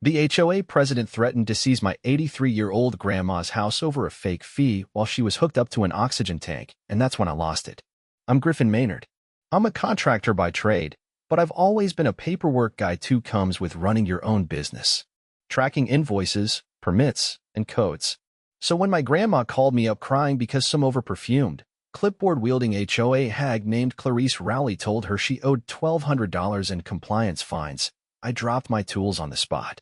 The HOA president threatened to seize my 83-year-old grandma's house over a fake fee while she was hooked up to an oxygen tank, and that's when I lost it. I'm Griffin Maynard. I'm a contractor by trade, but I've always been a paperwork guy too. Comes with running your own business, tracking invoices, permits, and codes. So when my grandma called me up crying because some overperfumed, clipboard-wielding HOA hag named Clarice Rowley told her she owed $1,200 in compliance fines, I dropped my tools on the spot.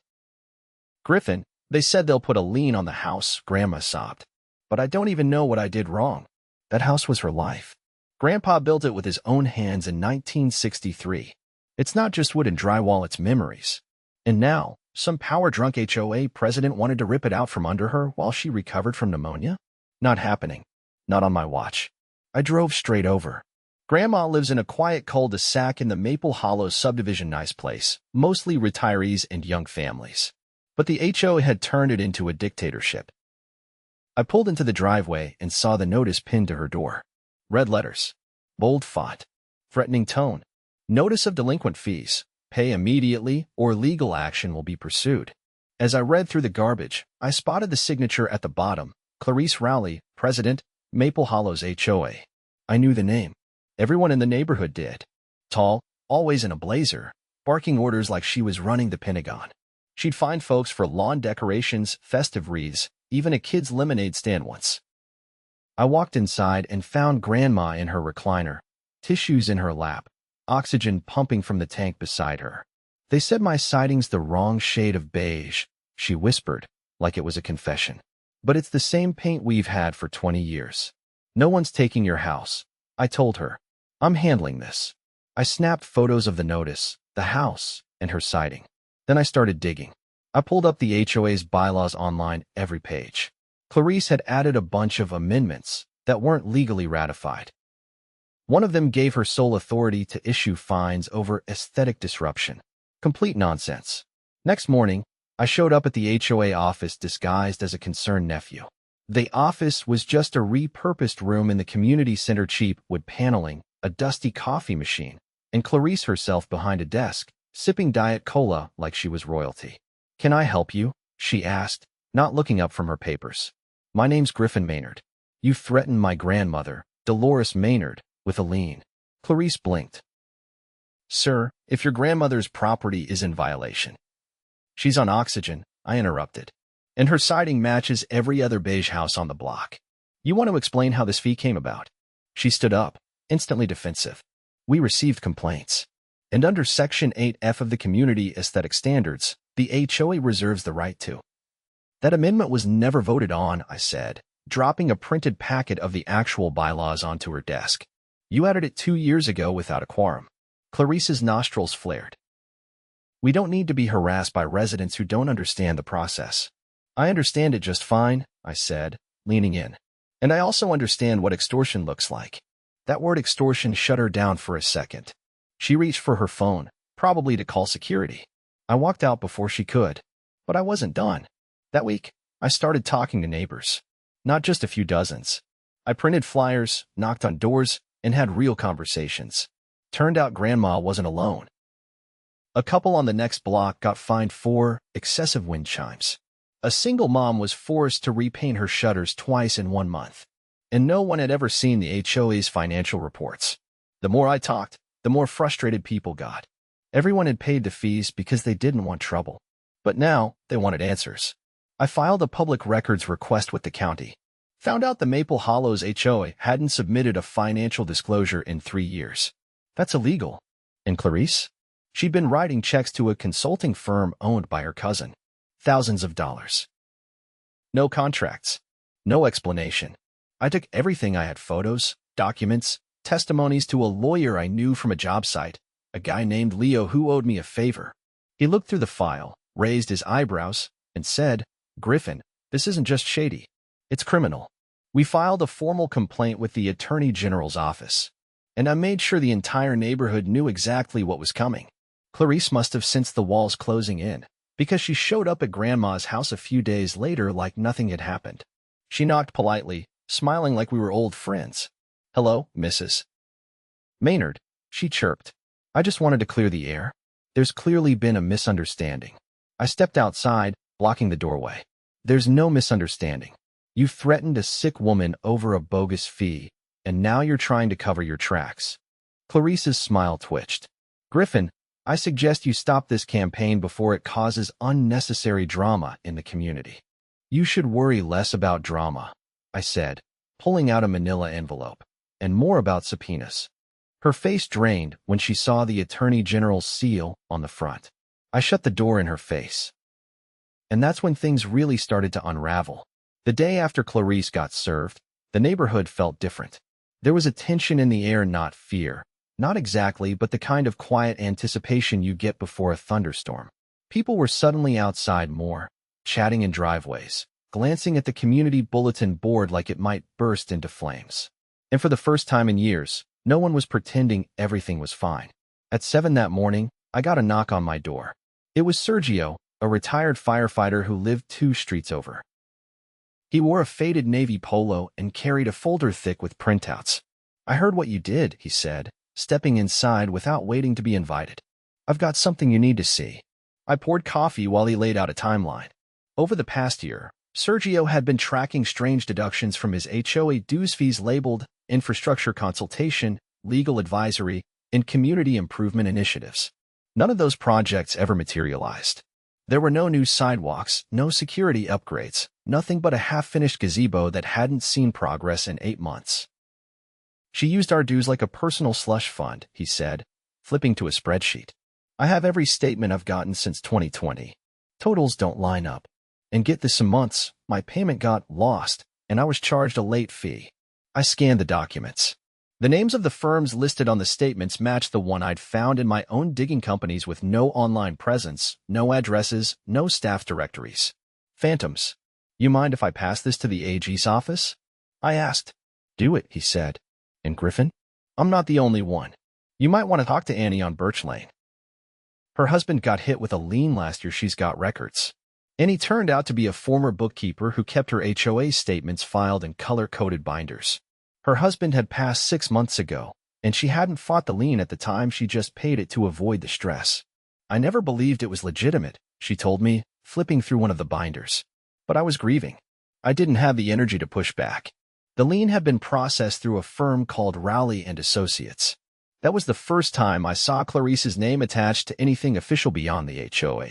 Griffin, they said they'll put a lien on the house, Grandma sobbed. But I don't even know what I did wrong. That house was her life. Grandpa built it with his own hands in 1963. It's not just wood and drywall, it's memories. And now, some power-drunk HOA president wanted to rip it out from under her while she recovered from pneumonia? Not happening. Not on my watch. I drove straight over. Grandma lives in a quiet cul-de-sac in the Maple Hollow subdivision. Nice place, mostly retirees and young families. But the HOA had turned it into a dictatorship. I pulled into the driveway and saw the notice pinned to her door. Red letters, bold font, threatening tone. Notice of delinquent fees. Pay immediately or legal action will be pursued. As I read through the garbage, I spotted the signature at the bottom, Clarice Rowley, President, Maple Hollows HOA. I knew the name. Everyone in the neighborhood did. Tall, always in a blazer, barking orders like she was running the Pentagon. She'd find folks for lawn decorations, festive wreaths, even a kid's lemonade stand once. I walked inside and found Grandma in her recliner, tissues in her lap, oxygen pumping from the tank beside her. They said my siding's the wrong shade of beige, she whispered, like it was a confession. But it's the same paint we've had for 20 years. No one's taking your house, I told her. I'm handling this. I snapped photos of the notice, the house, and her siding. Then I started digging. I pulled up the HOA's bylaws online, every page. Clarice had added a bunch of amendments that weren't legally ratified. One of them gave her sole authority to issue fines over aesthetic disruption. Complete nonsense. Next morning, I showed up at the HOA office disguised as a concerned nephew. The office was just a repurposed room in the community center, cheap wood paneling, a dusty coffee machine, and Clarice herself behind a desk, sipping Diet Cola like she was royalty. "Can I help you?" she asked, not looking up from her papers. "My name's Griffin Maynard. You threatened my grandmother, Dolores Maynard, with a lien." Clarice blinked. "Sir, if your grandmother's property is in violation." "She's on oxygen," I interrupted. "And her siding matches every other beige house on the block. You want to explain how this fee came about?" She stood up, instantly defensive. "We received complaints. And under Section 8F of the Community Aesthetic Standards, the HOA reserves the right to." "That amendment was never voted on," I said, dropping a printed packet of the actual bylaws onto her desk. "You added it 2 years ago without a quorum." Clarice's nostrils flared. "We don't need to be harassed by residents who don't understand the process." "I understand it just fine," I said, leaning in. "And I also understand what extortion looks like." That word extortion shut her down for a second. She reached for her phone, probably to call security. I walked out before she could. But I wasn't done. That week, I started talking to neighbors. Not just a few dozens. I printed flyers, knocked on doors, and had real conversations. Turned out Grandma wasn't alone. A couple on the next block got fined for excessive wind chimes. A single mom was forced to repaint her shutters twice in 1 month. And no one had ever seen the HOA's financial reports. The more I talked, the more frustrated people got. Everyone had paid the fees because they didn't want trouble. But now, they wanted answers. I filed a public records request with the county. Found out the Maple Hollows HOA hadn't submitted a financial disclosure in 3 years. That's illegal. And Clarice? She'd been writing checks to a consulting firm owned by her cousin. Thousands of dollars. No contracts. No explanation. I took everything I had: photos, documents, testimonies to a lawyer I knew from a job site, a guy named Leo who owed me a favor. He looked through the file, raised his eyebrows, and said, "Griffin, this isn't just shady. It's criminal." We filed a formal complaint with the Attorney General's office, and I made sure the entire neighborhood knew exactly what was coming. Clarice must have sensed the walls closing in, because she showed up at Grandma's house a few days later like nothing had happened. She knocked politely, smiling like we were old friends. "Hello, Mrs. Maynard," she chirped. "I just wanted to clear the air. There's clearly been a misunderstanding. I stepped outside, blocking the doorway. There's no misunderstanding. You threatened a sick woman over a bogus fee, and now you're trying to cover your tracks. Clarice's smile twitched. Griffin, I suggest you stop this campaign before it causes unnecessary drama in the community. You should worry less about drama, I said, pulling out a manila envelope, and more about subpoenas. Her face drained when she saw the Attorney General's seal on the front. I shut the door in her face. And that's when things really started to unravel. The day after Clarice got served, the neighborhood felt different. There was a tension in the air, not fear. Not exactly, but the kind of quiet anticipation you get before a thunderstorm. People were suddenly outside more, chatting in driveways, glancing at the community bulletin board like it might burst into flames. And for the first time in years, no one was pretending everything was fine. At 7 that morning, I got a knock on my door. It was Sergio, a retired firefighter who lived 2 streets over. He wore a faded navy polo and carried a folder thick with printouts. I heard what you did, he said, stepping inside without waiting to be invited. I've got something you need to see. I poured coffee while he laid out a timeline. Over the past year, Sergio had been tracking strange deductions from his HOA dues fees labeled infrastructure consultation, legal advisory, and community improvement initiatives. None of those projects ever materialized. There were no new sidewalks, no security upgrades, nothing but a half-finished gazebo that hadn't seen progress in 8 months. She used our dues like a personal slush fund, he said, flipping to a spreadsheet. I have every statement I've gotten since 2020. Totals don't line up. And get this, some months, my payment got lost, and I was charged a late fee. I scanned the documents. The names of the firms listed on the statements matched the one I'd found in my own digging companies with no online presence, no addresses, no staff directories. Phantoms. You mind if I pass this to the AG's office? I asked. Do it, he said. And Griffin? I'm not the only one. You might want to talk to Annie on Birch Lane. Her husband got hit with a lien last year. She's got records. Annie turned out to be a former bookkeeper who kept her HOA statements filed in color-coded binders. Her husband had passed 6 months ago, and she hadn't fought the lien at the time. She just paid it to avoid the stress. I never believed it was legitimate, she told me, flipping through one of the binders. But I was grieving. I didn't have the energy to push back. The lien had been processed through a firm called Rowley and Associates. That was the first time I saw Clarice's name attached to anything official beyond the HOA.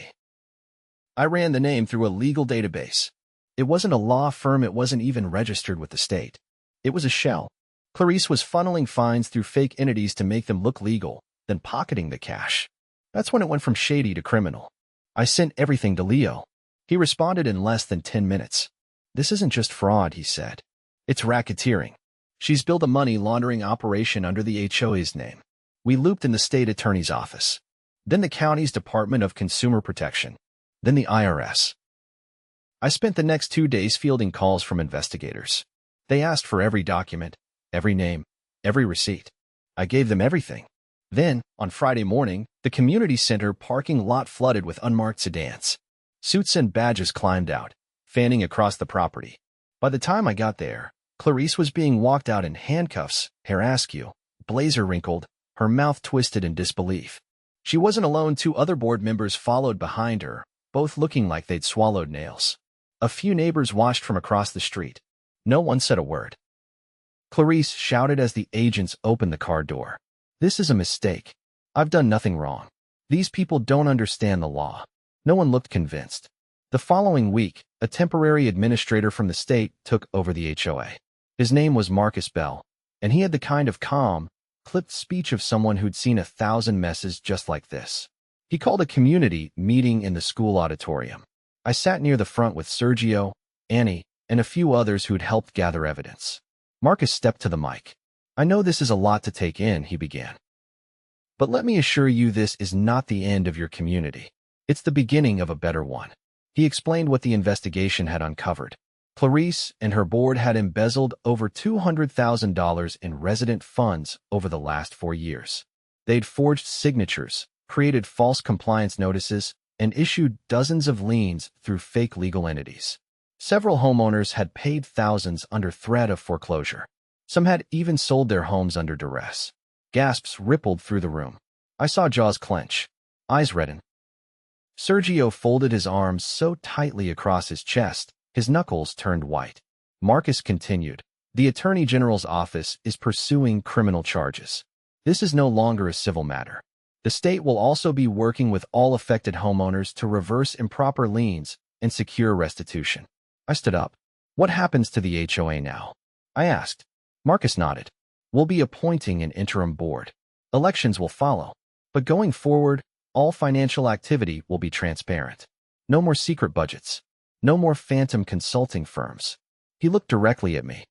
I ran the name through a legal database. It wasn't a law firm. It wasn't even registered with the state. It was a shell. Clarice was funneling fines through fake entities to make them look legal, then pocketing the cash. That's when it went from shady to criminal. I sent everything to Leo. He responded in less than 10 minutes. This isn't just fraud, he said. It's racketeering. She's built a money laundering operation under the HOA's name. We looped in the state attorney's office, then the county's Department of Consumer Protection, then the IRS. I spent the next 2 days fielding calls from investigators. They asked for every document, every name, every receipt. I gave them everything. Then, on Friday morning, the community center parking lot flooded with unmarked sedans. Suits and badges climbed out, fanning across the property. By the time I got there, Clarice was being walked out in handcuffs, hair askew, blazer wrinkled, her mouth twisted in disbelief. She wasn't alone. 2 other board members followed behind her, both looking like they'd swallowed nails. A few neighbors watched from across the street. No one said a word. Clarice shouted as the agents opened the car door. This is a mistake. I've done nothing wrong. These people don't understand the law. No one looked convinced. The following week, a temporary administrator from the state took over the HOA. His name was Marcus Bell, and he had the kind of calm, clipped speech of someone who'd seen 1,000 messes just like this. He called a community meeting in the school auditorium. I sat near the front with Sergio, Annie, and a few others who'd helped gather evidence. Marcus stepped to the mic. I know this is a lot to take in, he began. But let me assure you, this is not the end of your community. It's the beginning of a better one. He explained what the investigation had uncovered. Clarice and her board had embezzled over $200,000 in resident funds over the last 4 years. They'd forged signatures, created false compliance notices, and issued dozens of liens through fake legal entities. Several homeowners had paid thousands under threat of foreclosure. Some had even sold their homes under duress. Gasps rippled through the room. I saw jaws clench, eyes redden. Sergio folded his arms so tightly across his chest, his knuckles turned white. Marcus continued, "The Attorney General's office is pursuing criminal charges. This is no longer a civil matter. The state will also be working with all affected homeowners to reverse improper liens and secure restitution." I stood up. "What happens to the HOA now?" I asked. Marcus nodded. "We'll be appointing an interim board. Elections will follow. But going forward, all financial activity will be transparent. No more secret budgets. No more phantom consulting firms." He looked directly at me.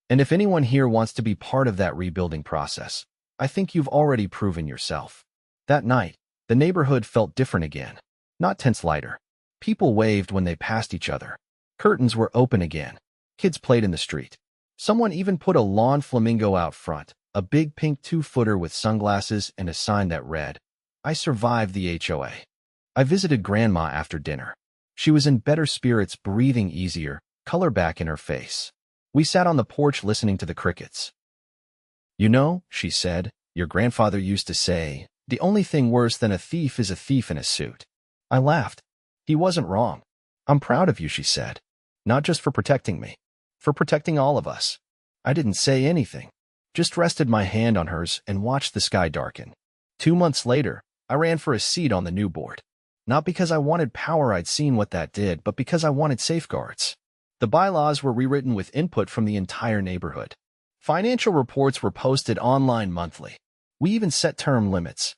"And if anyone here wants to be part of that rebuilding process, I think you've already proven yourself." That night, the neighborhood felt different again. Not tense lighter. People waved when they passed each other. Curtains were open again. Kids played in the street. Someone even put a lawn flamingo out front, a big pink 2-footer with sunglasses and a sign that read, "I survived the HOA." I visited Grandma after dinner. She was in better spirits, breathing easier, color back in her face. We sat on the porch listening to the crickets. "You know," she said, "your grandfather used to say, the only thing worse than a thief is a thief in a suit." I laughed. He wasn't wrong. "I'm proud of you," she said. "Not just for protecting me. For protecting all of us." I didn't say anything. Just rested my hand on hers and watched the sky darken. 2 months later, I ran for a seat on the new board. Not because I wanted power, I'd seen what that did, but because I wanted safeguards. The bylaws were rewritten with input from the entire neighborhood. Financial reports were posted online monthly. We even set term limits.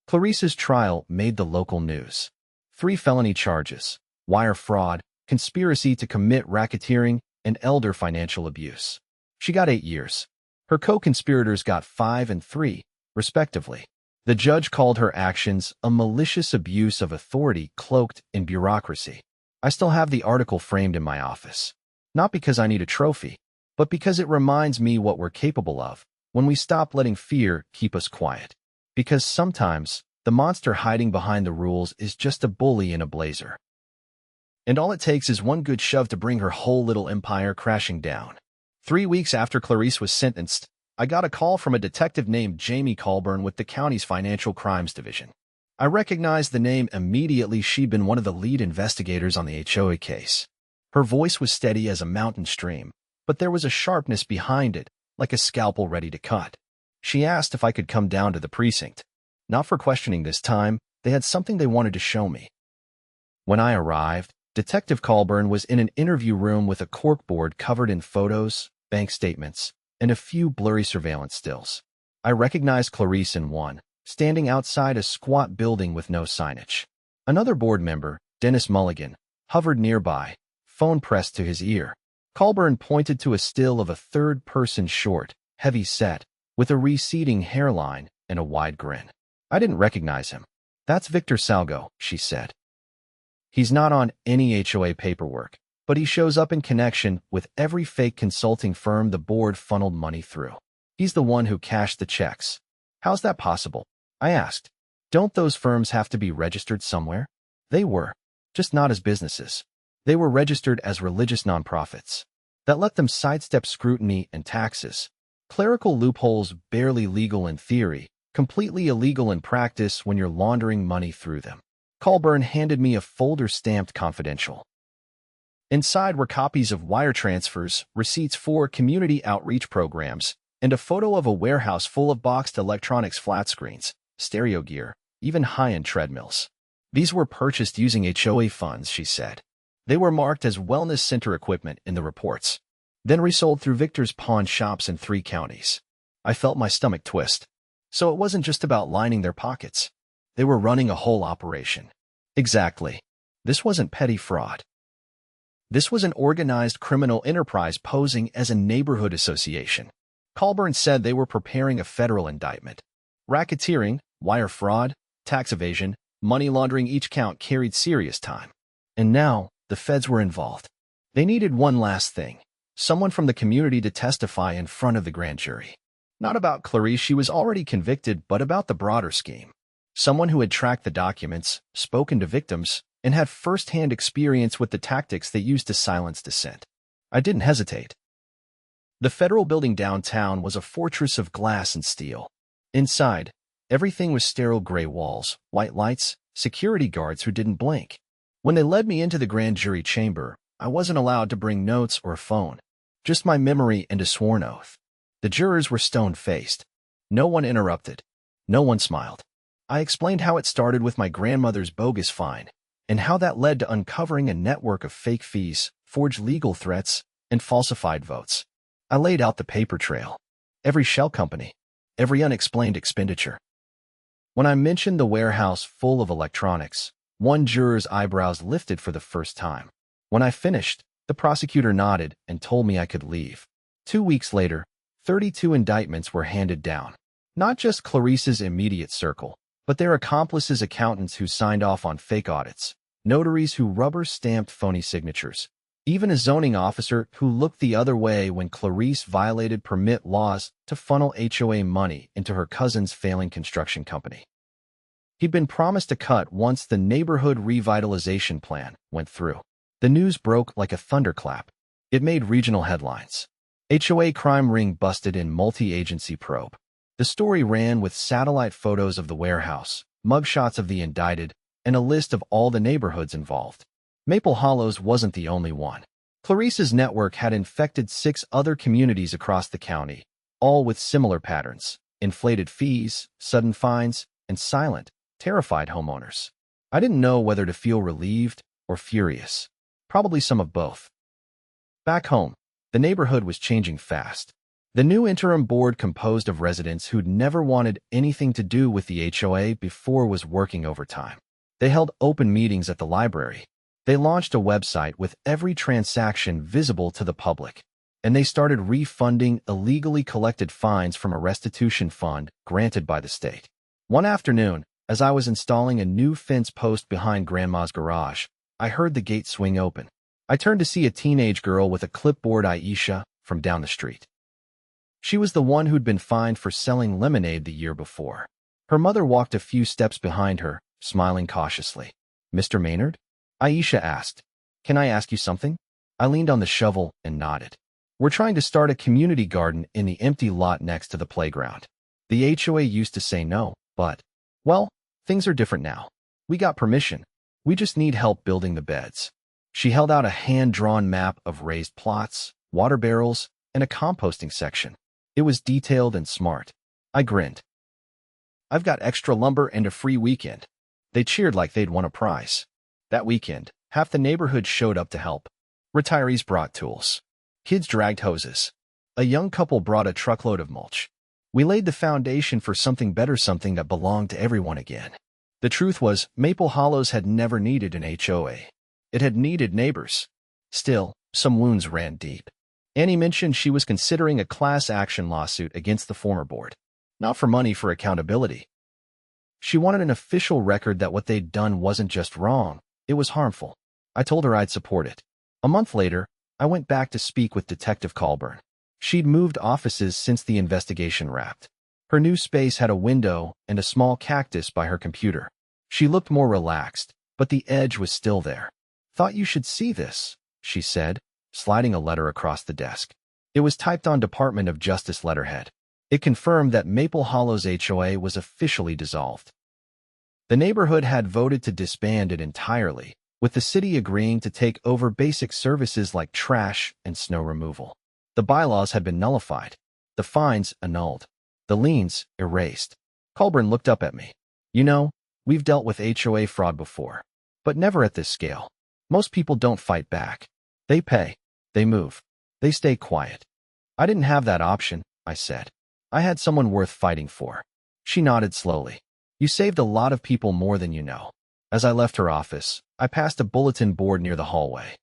Clarice's trial made the local news. 3 felony charges: wire fraud, conspiracy to commit racketeering, and elder financial abuse. She got 8 years. Her co-conspirators got 5 and 3, respectively. The judge called her actions a malicious abuse of authority cloaked in bureaucracy. I still have the article framed in my office. Not because I need a trophy, but because it reminds me what we're capable of when we stop letting fear keep us quiet. Because sometimes, the monster hiding behind the rules is just a bully in a blazer. And all it takes is one good shove to bring her whole little empire crashing down. 3 weeks after Clarice was sentenced, I got a call from a detective named Jamie Colburn with the county's Financial Crimes Division. I recognized the name immediately. She'd been one of the lead investigators on the HOA case. Her voice was steady as a mountain stream, but there was a sharpness behind it, like a scalpel ready to cut. She asked if I could come down to the precinct. Not for questioning this time, they had something they wanted to show me. When I arrived, Detective Colburn was in an interview room with a corkboard covered in photos, bank statements, and a few blurry surveillance stills. I recognized Clarice in one, standing outside a squat building with no signage. Another board member, Dennis Mulligan, hovered nearby, phone pressed to his ear. Colburn pointed to a still of a third-person short, heavy-set, with a receding hairline and a wide grin. I didn't recognize him. "That's Victor Salgo," she said. "He's not on any HOA paperwork, but he shows up in connection with every fake consulting firm the board funneled money through. He's the one who cashed the checks." "How's that possible?" I asked. "Don't those firms have to be registered somewhere?" They were, just not as businesses. They were registered as religious nonprofits. That let them sidestep scrutiny and taxes. Clerical loopholes barely legal in theory, completely illegal in practice when you're laundering money through them. Colburn handed me a folder stamped confidential. Inside were copies of wire transfers, receipts for community outreach programs, and a photo of a warehouse full of boxed electronics, flat screens, stereo gear, even high-end treadmills. "These were purchased using HOA funds," she said. "They were marked as wellness center equipment in the reports, then resold through Victor's pawn shops in 3 counties. I felt my stomach twist. So it wasn't just about lining their pockets. They were running a whole operation. Exactly. This wasn't petty fraud. This was an organized criminal enterprise posing as a neighborhood association. Colburn said they were preparing a federal indictment. Racketeering, wire fraud, tax evasion, money laundering, each count carried serious time. And now, the feds were involved. They needed one last thing: someone from the community to testify in front of the grand jury. Not about Clarice, she was already convicted, but about the broader scheme. Someone who had tracked the documents, spoken to victims, and had first-hand experience with the tactics they used to silence dissent. I didn't hesitate. The federal building downtown was a fortress of glass and steel. Inside, everything was sterile: gray walls, white lights, security guards who didn't blink. When they led me into the grand jury chamber, I wasn't allowed to bring notes or a phone, just my memory and a sworn oath. The jurors were stone-faced. No one interrupted. No one smiled. I explained how it started with my grandmother's bogus fine, and how that led to uncovering a network of fake fees, forged legal threats, and falsified votes. I laid out the paper trail. Every shell company. Every unexplained expenditure. When I mentioned the warehouse full of electronics, one juror's eyebrows lifted for the first time. When I finished, the prosecutor nodded and told me I could leave. 2 weeks later, 32 indictments were handed down. Not just Clarice's immediate circle, but their accomplices, accountants who signed off on fake audits, notaries who rubber-stamped phony signatures, even a zoning officer who looked the other way when Clarice violated permit laws to funnel HOA money into her cousin's failing construction company. He'd been promised a cut once the neighborhood revitalization plan went through. The news broke like a thunderclap. It made regional headlines. HOA crime ring busted in multi-agency probe. The story ran with satellite photos of the warehouse, mugshots of the indicted, and a list of all the neighborhoods involved. Maple Hollows wasn't the only one. Clarice's network had infected 6 other communities across the county, all with similar patterns: inflated fees, sudden fines, and silent, terrified homeowners. I didn't know whether to feel relieved or furious. Probably some of both. Back home, the neighborhood was changing fast. The new interim board, composed of residents who'd never wanted anything to do with the HOA before, was working overtime. They held open meetings at the library. They launched a website with every transaction visible to the public. And they started refunding illegally collected fines from a restitution fund granted by the state. One afternoon, as I was installing a new fence post behind Grandma's garage, I heard the gate swing open. I turned to see a teenage girl with a clipboard, Aisha, from down the street. She was the one who'd been fined for selling lemonade the year before. Her mother walked a few steps behind her, smiling cautiously. "Mr. Maynard?" Aisha asked. "Can I ask you something?" I leaned on the shovel and nodded. "We're trying to start a community garden in the empty lot next to the playground. The HOA used to say no, but, well, things are different now. We got permission. We just need help building the beds." She held out a hand-drawn map of raised plots, water barrels, and a composting section. It was detailed and smart. I grinned. "I've got extra lumber and a free weekend." They cheered like they'd won a prize. That weekend, half the neighborhood showed up to help. Retirees brought tools. Kids dragged hoses. A young couple brought a truckload of mulch. We laid the foundation for something better, something that belonged to everyone again. The truth was, Maple Hollows had never needed an HOA. It had needed neighbors. Still, some wounds ran deep. Annie mentioned she was considering a class action lawsuit against the former board. Not for money, for accountability. She wanted an official record that what they'd done wasn't just wrong, it was harmful. I told her I'd support it. A month later, I went back to speak with Detective Colburn. She'd moved offices since the investigation wrapped. Her new space had a window and a small cactus by her computer. She looked more relaxed, but the edge was still there. "Thought you should see this," she said, sliding a letter across the desk. It was typed on Department of Justice letterhead. It confirmed that Maple Hollows HOA was officially dissolved. The neighborhood had voted to disband it entirely, with the city agreeing to take over basic services like trash and snow removal. The bylaws had been nullified, the fines annulled, the liens erased. Colburn looked up at me. "You know, we've dealt with HOA fraud before, but never at this scale. Most people don't fight back. They pay, they move, they stay quiet. I didn't have that option," I said. "I had someone worth fighting for." She nodded slowly. "You saved a lot of people, more than you know." As I left her office, I passed a bulletin board near the hallway.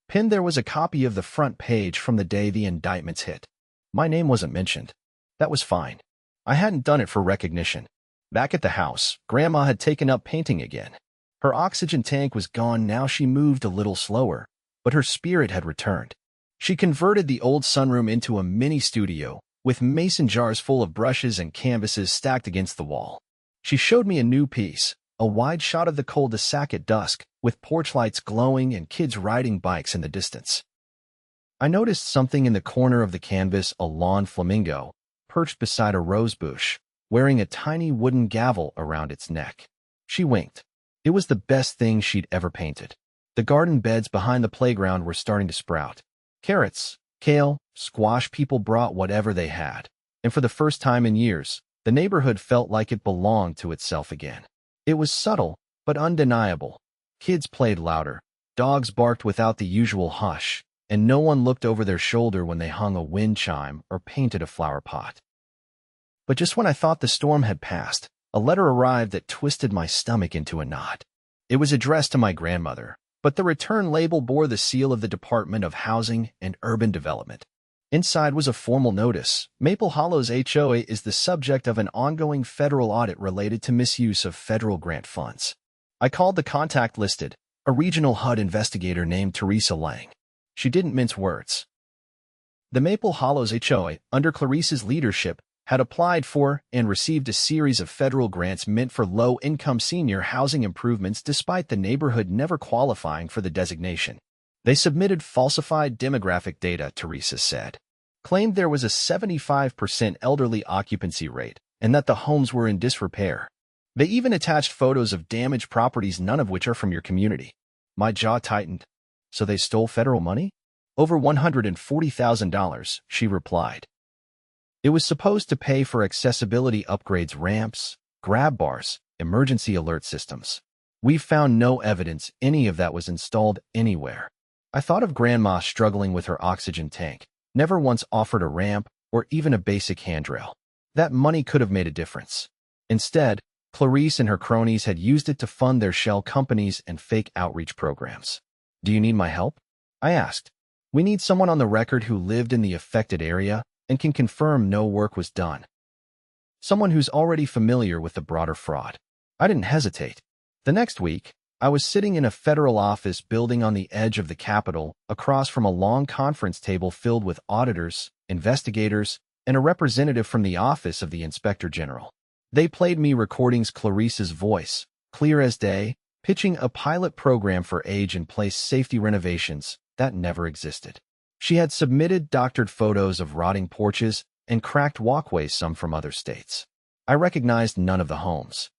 Pinned there was a copy of the front page from the day the indictments hit. My name wasn't mentioned. That was fine. I hadn't done it for recognition. Back at the house, Grandma had taken up painting again. Her oxygen tank was gone now. She moved a little slower, but her spirit had returned. She converted the old sunroom into a mini studio, with mason jars full of brushes and canvases stacked against the wall. She showed me a new piece, a wide shot of the cul-de-sac at dusk, with porch lights glowing and kids riding bikes in the distance. I noticed something in the corner of the canvas: a lawn flamingo, perched beside a rose bush, wearing a tiny wooden gavel around its neck. She winked. It was the best thing she'd ever painted. The garden beds behind the playground were starting to sprout. Carrots, kale, squash. People brought whatever they had. And for the first time in years, the neighborhood felt like it belonged to itself again. It was subtle, but undeniable. Kids played louder. Dogs barked without the usual hush, and no one looked over their shoulder when they hung a wind chime or painted a flower pot. But just when I thought the storm had passed, a letter arrived that twisted my stomach into a knot. It was addressed to my grandmother, but the return label bore the seal of the Department of Housing and Urban Development. Inside was a formal notice. Maple Hollow's HOA is the subject of an ongoing federal audit related to misuse of federal grant funds. I called the contact listed, a regional HUD investigator named Teresa Lang. She didn't mince words. The Maple Hollow's HOA, under Clarice's leadership, had applied for and received a series of federal grants meant for low-income senior housing improvements despite the neighborhood never qualifying for the designation. They submitted falsified demographic data, Teresa said, claimed there was a 75% elderly occupancy rate and that the homes were in disrepair. They even attached photos of damaged properties, none of which are from your community. My jaw tightened. So they stole federal money? Over $140,000, she replied. It was supposed to pay for accessibility upgrades, ramps, grab bars, emergency alert systems. We've found no evidence any of that was installed anywhere. I thought of Grandma struggling with her oxygen tank, never once offered a ramp or even a basic handrail. That money could have made a difference. Instead, Clarice and her cronies had used it to fund their shell companies and fake outreach programs. Do you need my help? I asked. We need someone on the record who lived in the affected area and can confirm no work was done. Someone who's already familiar with the broader fraud. I didn't hesitate. The next week, I was sitting in a federal office building on the edge of the Capitol, across from a long conference table filled with auditors, investigators, and a representative from the Office of the Inspector General. They played me recordings, Clarice's voice, clear as day, pitching a pilot program for age-in-place safety renovations that never existed. She had submitted doctored photos of rotting porches and cracked walkways, some from other states. I recognized none of the homes.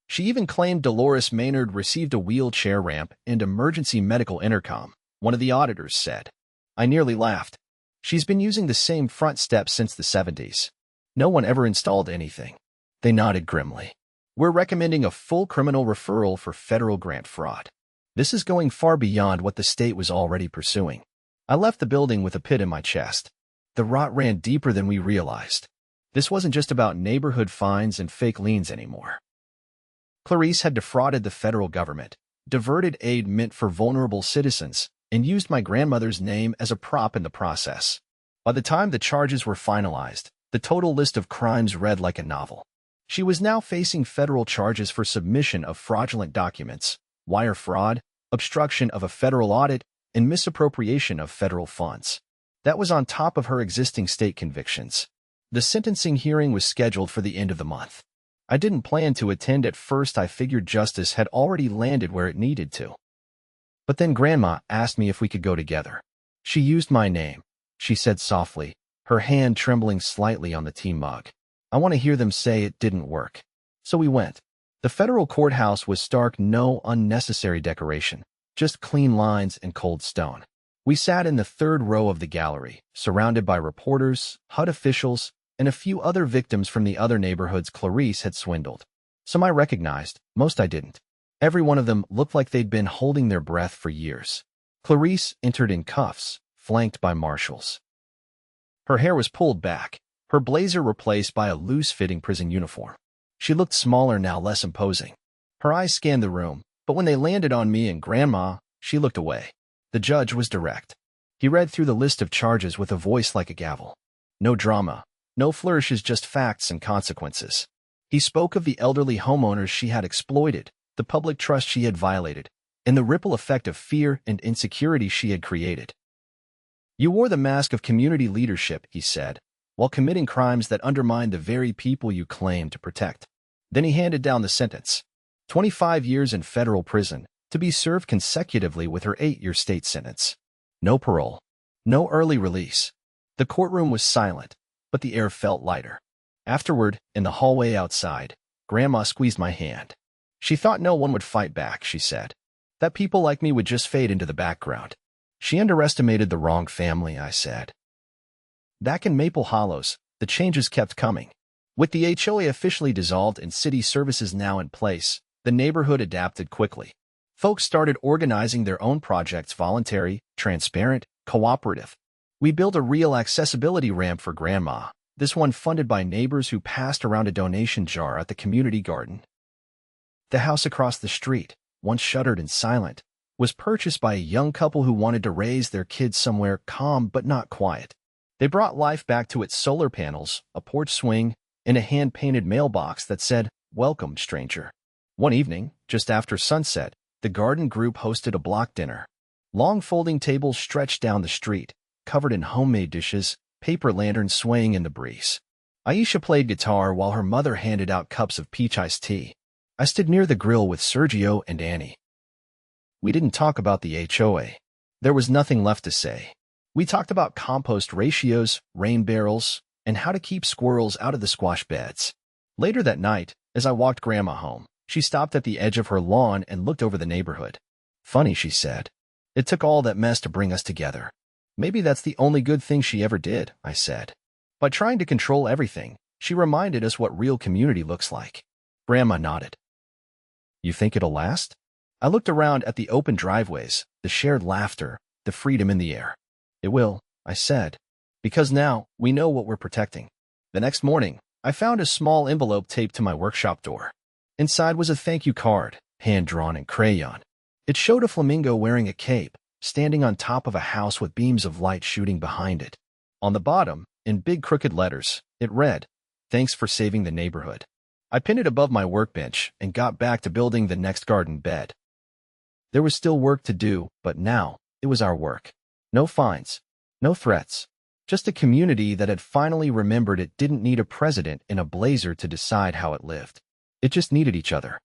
She even claimed Dolores Maynard received a wheelchair ramp and emergency medical intercom, one of the auditors said. I nearly laughed. She's been using the same front steps since the 70s. No one ever installed anything. They nodded grimly. We're recommending a full criminal referral for federal grant fraud. This is going far beyond what the state was already pursuing. I left the building with a pit in my chest. The rot ran deeper than we realized. This wasn't just about neighborhood fines and fake liens anymore. Clarice had defrauded the federal government, diverted aid meant for vulnerable citizens, and used my grandmother's name as a prop in the process. By the time the charges were finalized, the total list of crimes read like a novel. She was now facing federal charges for submission of fraudulent documents, wire fraud, obstruction of a federal audit, and misappropriation of federal funds. That was on top of her existing state convictions. The sentencing hearing was scheduled for the end of the month. I didn't plan to attend at first. I figured justice had already landed where it needed to. But then Grandma asked me if we could go together. She used my name, she said softly, her hand trembling slightly on the tea mug. I want to hear them say it didn't work. So we went. The federal courthouse was stark, no unnecessary decoration, just clean lines and cold stone. We sat in the third row of the gallery, surrounded by reporters, HUD officials, and a few other victims from the other neighborhoods Clarice had swindled. Some I recognized, most I didn't. Every one of them looked like they'd been holding their breath for years. Clarice entered in cuffs, flanked by marshals. Her hair was pulled back, her blazer replaced by a loose-fitting prison uniform. She looked smaller now, less imposing. Her eyes scanned the room, but when they landed on me and Grandma, she looked away. The judge was direct. He read through the list of charges with a voice like a gavel. No drama, no flourishes, just facts and consequences. He spoke of the elderly homeowners she had exploited, the public trust she had violated, and the ripple effect of fear and insecurity she had created. You wore the mask of community leadership, he said, while committing crimes that undermined the very people you claimed to protect. Then he handed down the sentence. 25 years in federal prison, to be served consecutively with her 8-year state sentence. No parole. No early release. The courtroom was silent, but the air felt lighter. Afterward, in the hallway outside, Grandma squeezed my hand. She thought no one would fight back, she said. That people like me would just fade into the background. She underestimated the wrong family, I said. Back in Maple Hollows, the changes kept coming. With the HOA officially dissolved and city services now in place, the neighborhood adapted quickly. Folks started organizing their own projects, voluntary, transparent, cooperative. We built a real accessibility ramp for Grandma, this one funded by neighbors who passed around a donation jar at the community garden. The house across the street, once shuttered and silent, was purchased by a young couple who wanted to raise their kids somewhere calm but not quiet. They brought life back to its solar panels, a porch swing, and a hand-painted mailbox that said, "Welcome, stranger." One evening, just after sunset, the garden group hosted a block dinner. Long folding tables stretched down the street, covered in homemade dishes, paper lanterns swaying in the breeze. Aisha played guitar while her mother handed out cups of peach iced tea. I stood near the grill with Sergio and Annie. We didn't talk about the HOA. There was nothing left to say. We talked about compost ratios, rain barrels, and how to keep squirrels out of the squash beds. Later that night, as I walked Grandma home, she stopped at the edge of her lawn and looked over the neighborhood. Funny, she said. It took all that mess to bring us together. Maybe that's the only good thing she ever did, I said. By trying to control everything, she reminded us what real community looks like. Grandma nodded. You think it'll last? I looked around at the open driveways, the shared laughter, the freedom in the air. It will, I said, because now we know what we're protecting. The next morning, I found a small envelope taped to my workshop door. Inside was a thank you card, hand-drawn in crayon. It showed a flamingo wearing a cape, standing on top of a house with beams of light shooting behind it. On the bottom, in big crooked letters, it read, "Thanks for saving the neighborhood." I pinned it above my workbench and got back to building the next garden bed. There was still work to do, but now it was our work. No fines, no threats, just a community that had finally remembered it didn't need a president in a blazer to decide how it lived. It just needed each other.